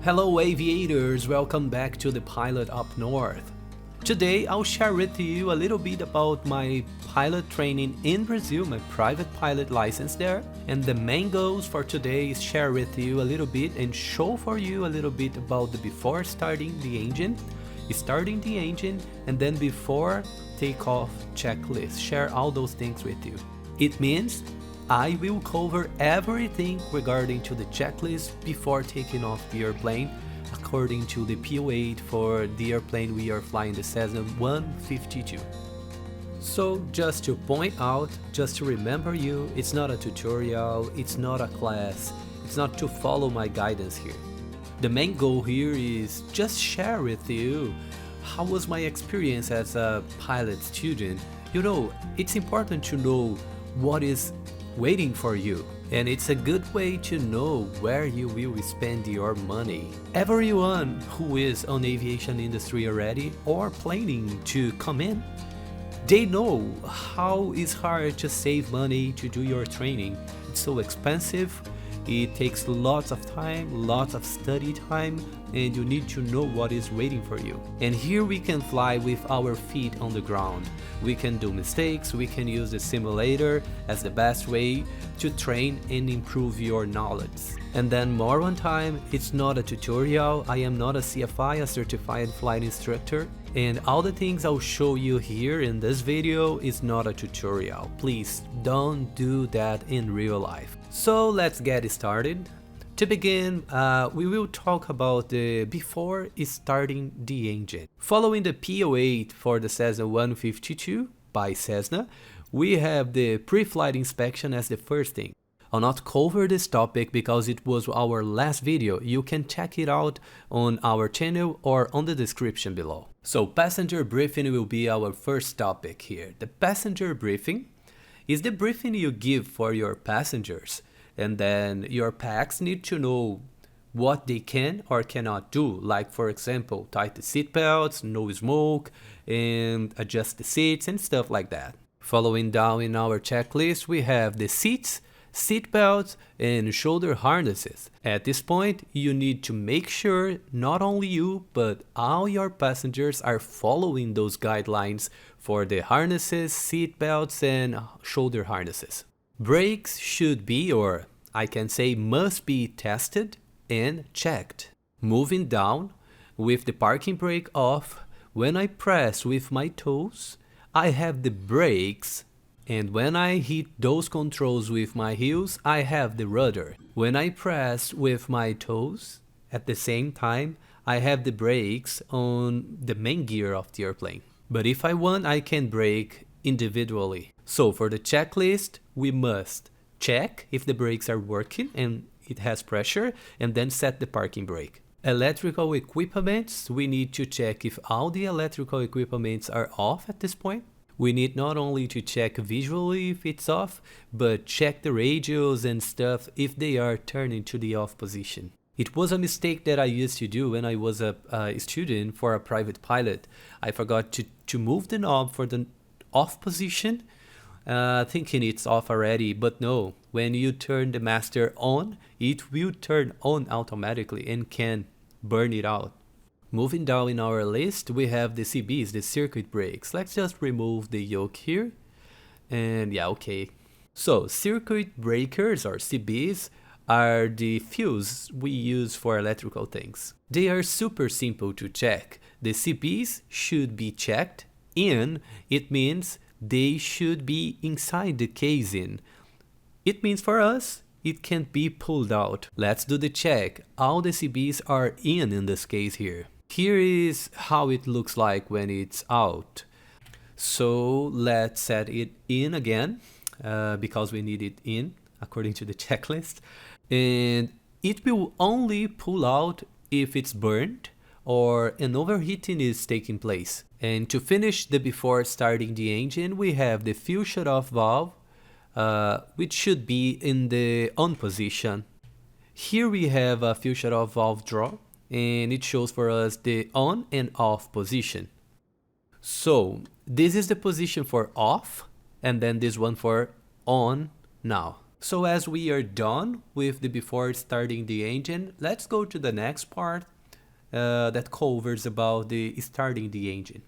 Hello aviators, welcome back to the Pilot Up North. Today I'll share with you a little bit about my pilot training in Brazil, my private pilot license there, and the main goals for today is share with you a little bit and show for you a little bit about the before starting the engine, and then before takeoff checklist, share all those things with you. It means I will cover everything regarding to the checklist before taking off the airplane according to the PO8 for the airplane we are flying, the Cessna 152. So just to point out, just to remember you, it's not a tutorial, it's not a class, it's not to follow my guidance here. The main goal here is just share with you how was my experience as a pilot student. You know, it's important to know what is waiting for you, and it's a good way to know where you will spend your money. Everyone who is on aviation industry already or planning to come in, they know how it's hard to save money to do your training. It's so expensive, it takes lots of time, lots of study time, and you need to know what is waiting for you. And here we can fly with our feet on the ground. We can do mistakes, we can use the simulator as the best way to train and improve your knowledge. And then more one time, it's not a tutorial, I am not a CFI, a certified flight instructor, and all the things I'll show you here in this video is not a tutorial. Please don't do that in real life. So let's get started. To begin, we will talk about the before starting the engine. Following the PO8 for the Cessna 152 by Cessna, we have the pre-flight inspection as the first thing. I'll not cover this topic because it was our last video. You can check it out on our channel or on the description below. So passenger briefing will be our first topic here. The passenger briefing is the briefing you give for your passengers, and then your packs need to know what they can or cannot do, like for example tight the seat belts, no smoke, and adjust the seats and stuff like that. Following down in our checklist, we have the seats, seat belts, and shoulder harnesses. At this point, you need to make sure not only you, but all your passengers are following those guidelines for the harnesses, seat belts, and shoulder harnesses. Brakes should be, or I can say must be, tested and checked. Moving down, with the parking brake off, when I press with my toes, I have the brakes, and when I hit those controls with my heels, I have the rudder. When I press with my toes, at the same time, I have the brakes on the main gear of the airplane. But if I want, I can brake individually. So for the checklist, we must check if the brakes are working and it has pressure, and then set the parking brake. Electrical equipments, we need to check if all the electrical equipments are off at this point. We need not only to check visually if it's off, but check the radios and stuff if they are turning to the off position. It was a mistake that I used to do when I was a student for a private pilot. I forgot to move the knob for the off position, thinking it's off already, but no, when you turn the master on, it will turn on automatically and can burn it out. Moving down in our list, we have the CBs, the circuit brakes. Let's just remove the yoke here. And yeah, okay. So circuit breakers or CBs are the fuses we use for electrical things. They are super simple to check. The CBs should be checked in. It means they should be inside the casing. It means for us, it can't be pulled out. Let's do the check. All the CBs are in this case here. Here is how it looks like when it's out. So let's set it in again, because we need it in according to the checklist. And it will only pull out if it's burned or an overheating is taking place. And to finish the before starting the engine, we have the fuel shut-off valve, which should be in the on position. Here we have a fuel shut-off valve draw, and it shows for us the on and off position. So this is the position for off, and then this one for on now. So as we are done with the before starting the engine, let's go to the next part that covers about the starting the engine.